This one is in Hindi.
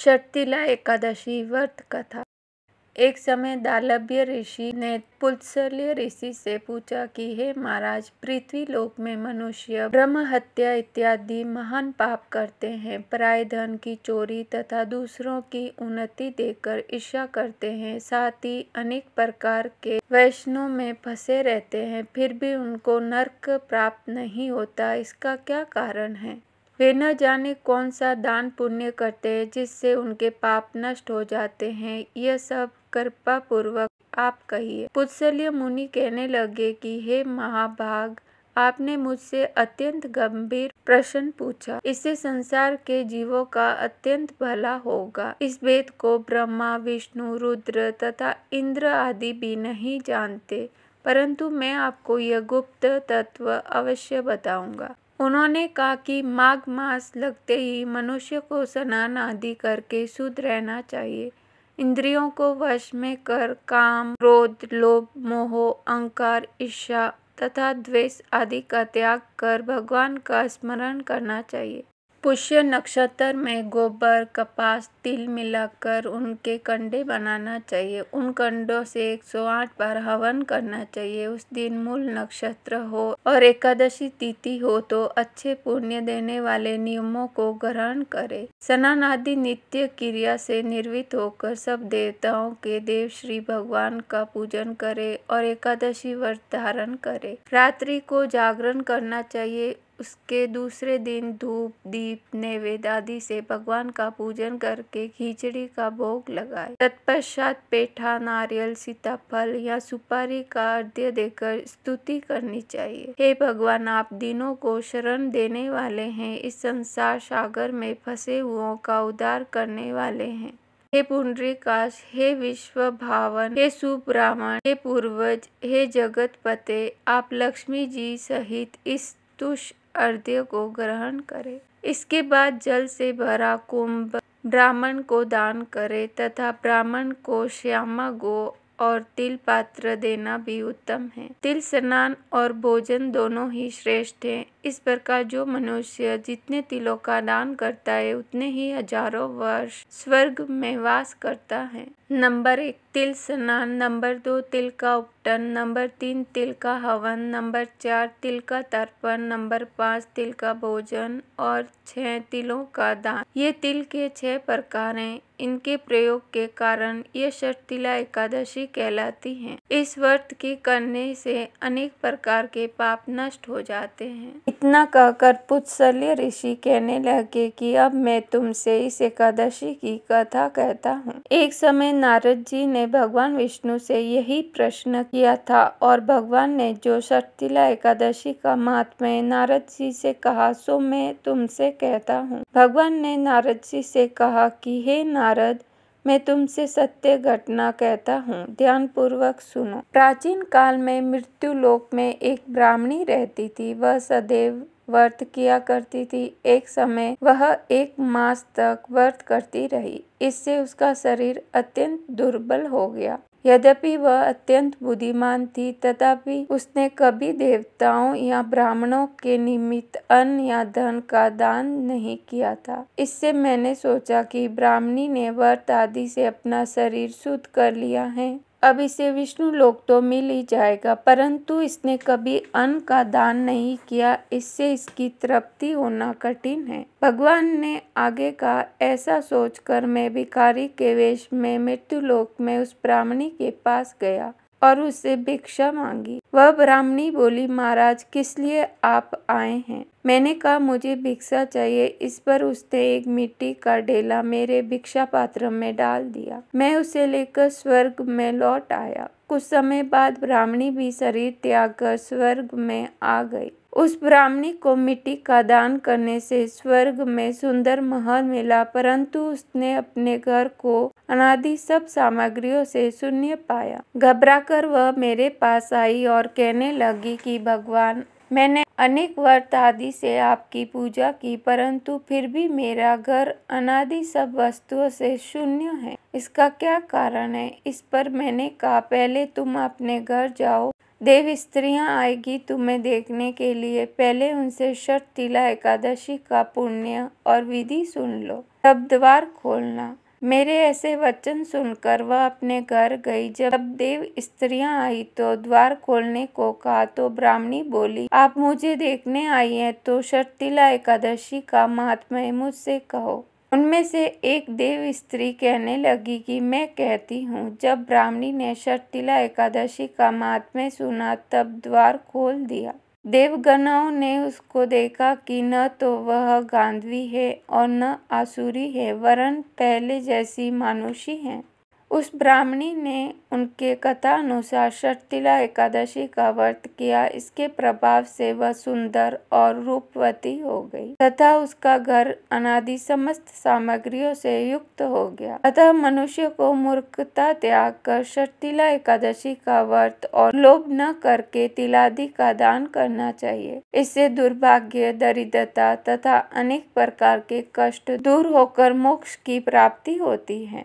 षटतिला एकादशी व्रत कथा। एक समय दालभ्य ऋषि ने पुलत्स्य ऋषि से पूछा कि हे महाराज, पृथ्वी लोक में मनुष्य ब्रह्म हत्या इत्यादि महान पाप करते हैं, पराये धन की चोरी तथा दूसरों की उन्नति देखकर ईर्ष्या करते हैं, साथ ही अनेक प्रकार के वैषयों में फंसे रहते हैं, फिर भी उनको नरक प्राप्त नहीं होता। इसका क्या कारण है? वे न जाने कौन सा दान पुण्य करते हैं जिससे उनके पाप नष्ट हो जाते हैं। यह सब कृपा पूर्वक आप कहिए। पुलत्स्य मुनि कहने लगे कि हे महाभाग, आपने मुझसे अत्यंत गंभीर प्रश्न पूछा। इससे संसार के जीवों का अत्यंत भला होगा। इस वेद को ब्रह्मा, विष्णु, रुद्र तथा इंद्र आदि भी नहीं जानते, परंतु मैं आपको यह गुप्त तत्व अवश्य बताऊंगा। उन्होंने कहा कि माघ मास लगते ही मनुष्य को स्नान आदि करके शुद्ध रहना चाहिए। इंद्रियों को वश में कर काम, क्रोध, लोभ, मोह, अहंकार, ईर्ष्या तथा द्वेष आदि का त्याग कर भगवान का स्मरण करना चाहिए। पुष्य नक्षत्र में गोबर, कपास, तिल मिलाकर उनके कंडे बनाना चाहिए। उन कंडों से 108 बार हवन करना चाहिए। उस दिन मूल नक्षत्र हो और एकादशी तिथि हो तो अच्छे पुण्य देने वाले नियमों को ग्रहण करे। स्नान आदि नित्य क्रिया से निर्वृत्त होकर सब देवताओं के देव श्री भगवान का पूजन करे और एकादशी व्रत धारण करे। रात्रि को जागरण करना चाहिए। उसके दूसरे दिन धूप, दीप, नैवेद्य आदि से भगवान का पूजन करके खिचड़ी का भोग लगाए। तत्पश्चात पेठा, नारियल, सीताफल या सुपारी का अर्घ्य देकर स्तुति करनी चाहिए। हे भगवान, आप दीनों को शरण देने वाले हैं, इस संसार सागर में फंसे हुओं का उद्धार करने वाले हैं। हे पुंडरीकाक्ष, हे विश्व भावन, हे सुब्राह्मण, हे पूर्वज, हे जगतपते, आप लक्ष्मी जी सहित इस तुष अर्घ्य को ग्रहण करें। इसके बाद जल से भरा कुंभ ब्राह्मण को दान करें तथा ब्राह्मण को श्यामा गो और तिल पात्र देना भी उत्तम है। तिल स्नान और भोजन दोनों ही श्रेष्ठ हैं। इस प्रकार जो मनुष्य जितने तिलों का दान करता है उतने ही हजारों वर्ष स्वर्ग में वास करता है। नंबर 1 तिल स्नान, नंबर 2 तिल का उपटन, नंबर 3 तिल का हवन, नंबर 4 तिल का तर्पण, नंबर 5 तिल का भोजन और 6 तिलों का दान। ये तिल के 6 प्रकार हैं। इनके प्रयोग के कारण ये षटतिला एकादशी कहलाती हैं। इस व्रत के करने से अनेक प्रकार के पाप नष्ट हो जाते हैं। इतना कहकर पुलत्स्य ऋषि कहने लगे कि अब मैं तुमसे इस एकादशी की कथा कहता हूँ। एक समय नारद जी ने भगवान विष्णु से यही प्रश्न किया था और भगवान ने जो षटतिला एकादशी का महात्म्य नारद जी से कहा सो मैं तुमसे कहता हूँ। भगवान ने नारद जी से कहा कि हे नारद, मैं तुमसे सत्य घटना कहता हूँ, ध्यान पूर्वक सुनो। प्राचीन काल में मृत्यु लोक में एक ब्राह्मणी रहती थी। वह सदैव व्रत किया करती थी। एक समय वह 1 मास तक व्रत करती रही। इससे उसका शरीर अत्यंत दुर्बल हो गया। यद्यपि वह अत्यंत बुद्धिमान थी, तथापि उसने कभी देवताओं या ब्राह्मणों के निमित्त अन्न या धन का दान नहीं किया था। इससे मैंने सोचा कि ब्राह्मणी ने व्रत आदि से अपना शरीर शुद्ध कर लिया है, अब इसे विष्णु लोक तो मिल ही जाएगा, परंतु इसने कभी अन्न का दान नहीं किया, इससे इसकी तृप्ति होना कठिन है। भगवान ने आगे कहा, ऐसा सोचकर मैं भिखारी के वेश में मृत्यु लोक में उस ब्राह्मणी के पास गया और उससे भिक्षा मांगी। वह ब्राह्मणी बोली, महाराज, किस लिए आप आए हैं? मैंने कहा, मुझे भिक्षा चाहिए। इस पर उसने एक मिट्टी का ढेला मेरे भिक्षा पात्र में डाल दिया। मैं उसे लेकर स्वर्ग में लौट आया। कुछ समय बाद ब्राह्मणी भी शरीर त्याग कर स्वर्ग में आ गई। उस ब्राह्मणी को मिट्टी का दान करने से स्वर्ग में सुंदर महल मिला, परंतु उसने अपने घर को अनादि सब सामग्रियों से शून्य पाया। घबराकर वह मेरे पास आई और कहने लगी कि भगवान, मैंने अनेक व्रत आदि से आपकी पूजा की, परंतु फिर भी मेरा घर अनादि सब वस्तुओं से शून्य है। इसका क्या कारण है? इस पर मैंने कहा, पहले तुम अपने घर जाओ, देव स्त्रियां आएगी तुम्हें देखने के लिए। पहले उनसे षटतिला एकादशी का पुण्य और विधि सुन लो, तब द्वार खोलना। मेरे ऐसे वचन सुनकर वह अपने घर गई। जब देव स्त्रियां आई तो द्वार खोलने को कहा तो ब्राह्मणी बोली, आप मुझे देखने आई हैं तो षटतिला एकादशी का महात्म्य मुझसे कहो। उनमें से एक देव स्त्री कहने लगी कि मैं कहती हूँ। जब ब्राह्मणी ने षटतिला एकादशी का महात्म्य सुना तब द्वार खोल दिया। देवगणों ने उसको देखा कि न तो वह गांधवी है और न आसुरी है, वरन पहले जैसी मानुषी है। उस ब्राह्मणी ने उनके कथा अनुसार षटतिला एकादशी का व्रत किया। इसके प्रभाव से वह सुंदर और रूपवती हो गई तथा उसका घर अनादि समस्त सामग्रियों से युक्त हो गया। अतः मनुष्य को मूर्खता त्याग कर षटतिला एकादशी का व्रत और लोभ न करके तिलादि का दान करना चाहिए। इससे दुर्भाग्य, दरिद्रता तथा अनेक प्रकार के कष्ट दूर होकर मोक्ष की प्राप्ति होती है।